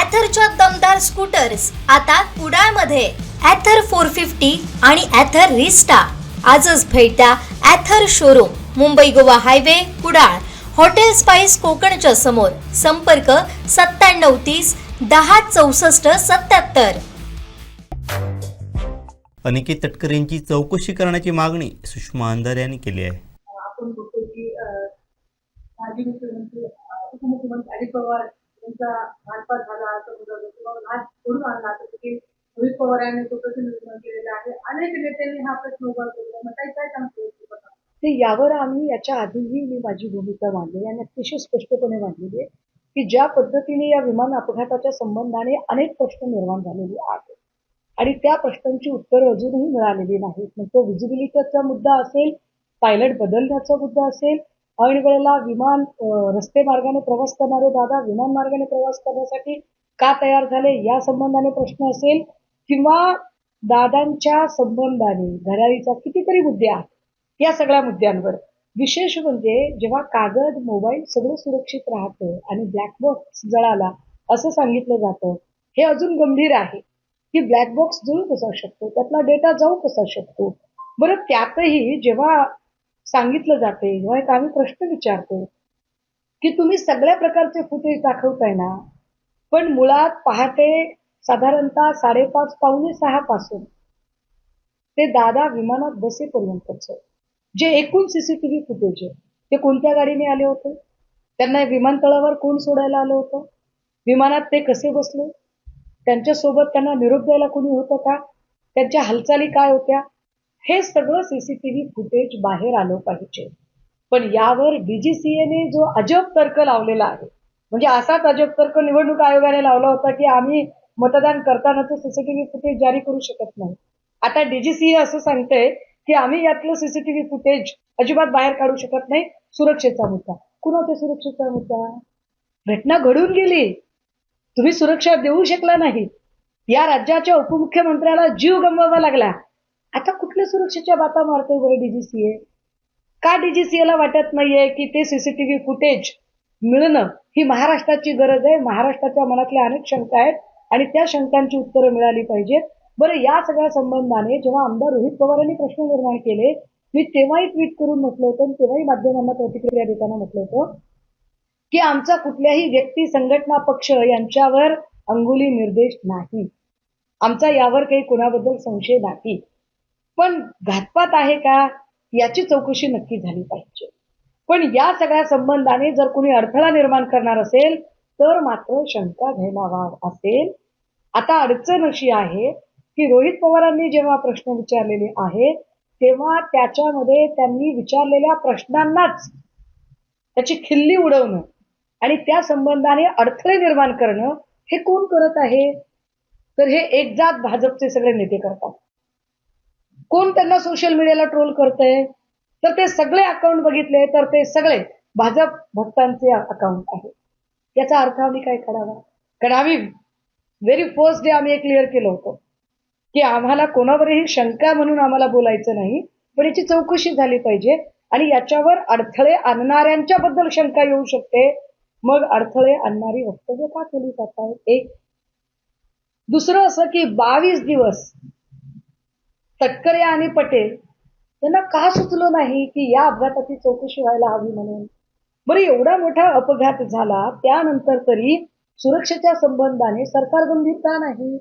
ॲथरच्या दमदार स्कूटर्स आता कुडाळमध्ये. ॲथर 450 आणि ॲथर रिस्टा. आजच भेट द्या Ather showroom, Mumbai Goa highway, Kudal. Hotel spice कोकणच्या समोर. संपर्क 9730 10 64 77. अनिकेत तटकरेंची चौकशी करण्याची मागणी सुषमा अंधारे यांनी केली आहे. आपण बघतो की माजी मुख्यमंत्री उपमुख्यमंत्री अजित पवार यांचा घातपात झाला असं आज सोडून आणला असं की रोहित पवार यांनी चौकशी निर्माण केलेला आहे. अनेक नेत्यांनी हा प्रश्न उभा केला. मग काय सांगतो ते यावर आम्ही याच्या आधीही मी माझी भूमिका मांडली आणि अतिशय स्पष्टपणे मांडलेली आहे की ज्या पद्धतीने या विमान अपघाताच्या संबंधाने अनेक प्रश्न निर्माण झालेले आहेत आणि त्या प्रश्नांची उत्तरं अजूनही मिळालेली नाहीत. मग तो व्हिजिबिलिटीचा मुद्दा असेल, पायलट बदलण्याचा मुद्दा असेल, ऐन वेळेला विमान रस्ते मार्गाने प्रवास करणारे दादा विमान मार्गाने प्रवास करण्यासाठी का तयार झाले या संबंधाने प्रश्न असेल, किंवा दादांच्या संबंधाने घराळीचा कितीतरी मुद्दे आहेत. या सगळ्या मुद्द्यांवर विशेष म्हणजे जेव्हा कागद, मोबाईल सगळं सुरक्षित राहतं आणि ब्लॅक बॉक्स जळाला असं सांगितलं जातं, हे अजून गंभीर आहे की ब्लॅक बॉक्स जळू कसा शकतो, त्यातला डेटा जाऊ कसा शकतो. बरं, त्यातही जेव्हा सांगितलं जाते, जेव्हा एक आम्ही प्रश्न विचारतो की तुम्ही सगळ्या प्रकारचे फुटेज दाखवताय ना, पण मुळात पहाटे साधारणतः 5:30 पावणे 6 पासून ते दादा विमानात बसेपर्यंतच जे एकूण सीसीटीव्ही फुटेज आहे ते कोणत्या गाडीने आले होते, त्यांना विमानतळावर कोण सोडायला आलं होतं, विमानात ते कसे बसले, त्यांच्यासोबत त्यांना निरोप द्यायला कोणी होतं का, त्यांच्या हालचाली काय होत्या, हे सगळं सीसीटीव्ही फुटेज बाहेर आलं पाहिजे. पण यावर डीजीसीएने जो अजब तर्क लावलेला आहे, म्हणजे असाच अजब तर्क निवडणूक आयोगाने लावला होता की आम्ही मतदान करतानाचं सीसीटीव्ही फुटेज जारी करू शकत नाही. आता डीजीसीए असं सांगतंय की आम्ही यातलं सीसीटीव्ही फुटेज अजिबात बाहेर काढू शकत नाही, सुरक्षेचा मुद्दा. कुणाच्या सुरक्षेचा मुद्दा? घटना घडून गेली, तुम्ही सुरक्षा देऊ शकला नाही, या राज्याच्या उपमुख्यमंत्र्याला जीव गमवावा लागला. आता कुठल्या सुरक्षेच्या बाता मारतोय बरं डीजीसीए? का डीजीसीएला वाटत नाहीये की ते सीसीटीव्ही फुटेज मिळणं ही महाराष्ट्राची गरज आहे? महाराष्ट्राच्या मनातल्या अनेक शंका आहेत आणि त्या शंकांची उत्तरं मिळाली पाहिजेत. बरं, या सगळ्या संबंधाने जेव्हा आमदार रोहित पवारांनी प्रश्न निर्माण केले, मी तेव्हाही ट्विट करून म्हटलं होतं, तेव्हाही माध्यमांना प्रतिक्रिया देताना म्हटलं होतं की आमचा कुठल्याही व्यक्ती, संघटना, पक्ष यांच्यावर अंगुली निर्देश नाही, आमचा यावर काही कोणाबद्दल संशय नाही. पण घातपात आहे का याची चौकशी नक्की झाली पाहिजे. पण या सगळ्या संबंधाने जर कोणी अडथळा निर्माण करणार असेल तर मात्र शंका घ्यायला वाव असेल. आता अडचण अशी आहे की रोहित पवारांनी जेव्हा प्रश्न विचारलेले आहे तेव्हा त्याच्यामध्ये त्यांनी विचारलेल्या प्रश्नांनाच त्याची खिल्ली उडवणं आणि त्या संबंधाने अडथळे निर्माण करणं हे कोण करत आहे? तर हे एकजात भाजपचे सगळे नेते करतात. कोण त्यांना सोशल मीडियाला ट्रोल करतंय? तर ते सगळे अकाउंट बघितले तर ते सगळे भाजप भक्तांचे अकाउंट आहे. याचा अर्थ आम्ही काय करावा? कारण आम्ही व्हेरी फर्स्ट डे आम्ही क्लिअर केलं होतं की आम्हाला कोणावरही शंका म्हणून आम्हाला बोलायचं नाही, पण याची चौकशी झाली पाहिजे आणि याच्यावर अडथळे आणणाऱ्यांच्या बद्दल शंका येऊ शकते. मग अडथळे आणणारी वक्तव्य का केली जात आहेत? एक. दुसरं असं की 22 दिवस तटकरे आणि पटेल यांना का सुचलं नाही की या अपघाताची चौकशी व्हायला हवी म्हणून? बरं, एवढा मोठा अपघात झाला त्यानंतर तरी सुरक्षेच्या संबंधाने सरकार गंभीर का नाही?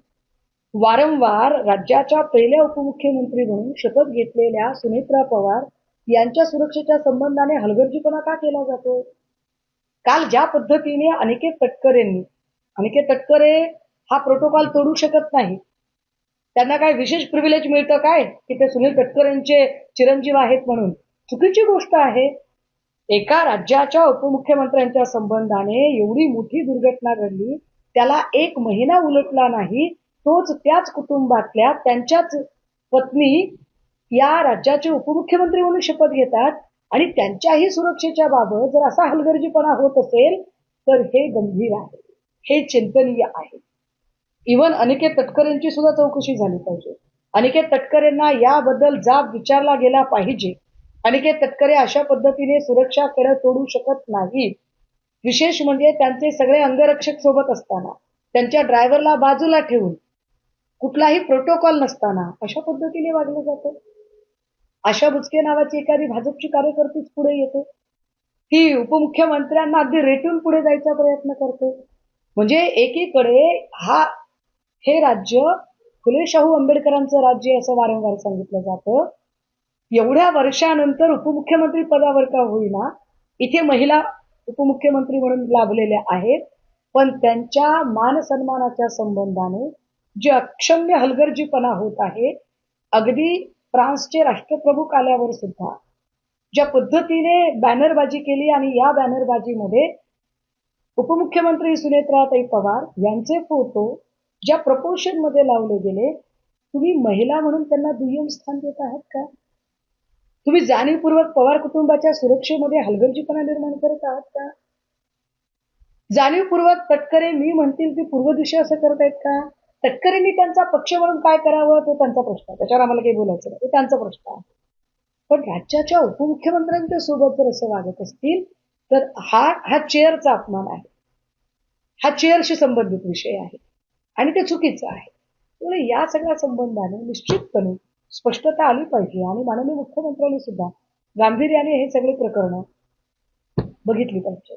वारंवार राज्याच्या पहिल्या उपमुख्यमंत्री म्हणून शपथ घेतलेल्या सुनेत्रा पवार यांच्या सुरक्षेच्या संबंधाने हलगर्जीपणा का केला जातो? काल ज्या पद्धतीने अनिकेत तटकरे हा प्रोटोकॉल तोडू शकत नाही, त्यांना काय विशेष प्रिव्हिलेज मिळतं काय की ते सुनील तटकरेंचे चिरंजीव आहेत म्हणून? चुकीची गोष्ट आहे. एका राज्याच्या उपमुख्यमंत्र्यांच्या संबंधाने एवढी मोठी दुर्घटना घडली, त्याला 1 महिना उलटला नाही, तोच त्याच कुटुंबातल्या त्यांच्याच पत्नी या राज्याचे उपमुख्यमंत्री म्हणून शपथ घेतात आणि त्यांच्याही सुरक्षेच्या बाबत जर असा हलगर्जीपणा होत असेल तर हे गंभीर आहे, हे चिंतनीय आहे. इव्हन अनिकेत तटकरेंची सुद्धा चौकशी झाली पाहिजे. अनिकेत तटकरेंना याबद्दल जाब विचारला गेला पाहिजे. अनिकेत तटकरे अशा पद्धतीने सुरक्षा कडे तोडू शकत नाही. विशेष म्हणजे त्यांचे सगळे अंगरक्षक सोबत असताना, त्यांच्या ड्रायव्हरला बाजूला ठेवून कुठलाही प्रोटोकॉल नसताना अशा पद्धतीने वागलं जातं. आशा बुचके नावाची एखादी भाजपची कार्यकर्तीच पुढे येते, ती उपमुख्यमंत्र्यांना अगदी रेटून पुढे जायचा प्रयत्न करते. म्हणजे एकीकडे हे राज्य फुले शाहू आंबेडकरांचं राज्य आहे असं वारंवार सांगितलं जातं. एवढ्या वर्षानंतर उपमुख्यमंत्री पदावर का होईना इथे महिला उपमुख्यमंत्री म्हणून लाभलेल्या आहेत, पण त्यांच्या मान सन्मानाच्या संबंधाने जे अक्षम्य हलगर्जीपणा होत आहे, अगदी फ्रान्सचे राष्ट्रप्रमुख आल्यावर सुद्धा ज्या पद्धतीने बॅनरबाजी केली आणि या बॅनरबाजीमध्ये उपमुख्यमंत्री सुनेत्राताई पवार यांचे फोटो ज्या प्रपोर्शन मध्ये लावले गेले, तुम्ही महिला म्हणून त्यांना दुय्यम स्थान देत आहात का? तुम्ही जाणीवपूर्वक पवार कुटुंबाच्या सुरक्षेमध्ये हलगर्जीपणा निर्माण करत आहात का? जाणीवपूर्वक तटकरे मी म्हणतील ती पूर्व दिशा असं करत आहेत का? तटकरेंनी त्यांचा पक्ष म्हणून काय करावं तो त्यांचा प्रश्न आहे, त्याच्यावर आम्हाला काही बोलायचं नाही, तो त्यांचा प्रश्न आहे. पण राज्याच्या उपमुख्यमंत्र्यांच्या सोबत जर असं वागत असतील तर हा चेअरचा अपमान आहे, हा चेअरशी संबंधित विषय आहे आणि ते चुकीचं आहे. त्यामुळे या सगळ्या संबंधाने निश्चितपणे स्पष्टता आली पाहिजे आणि माननीय मुख्यमंत्र्यांनी सुद्धा गांभीर्याने हे सगळे प्रकरण बघितली पाहिजे.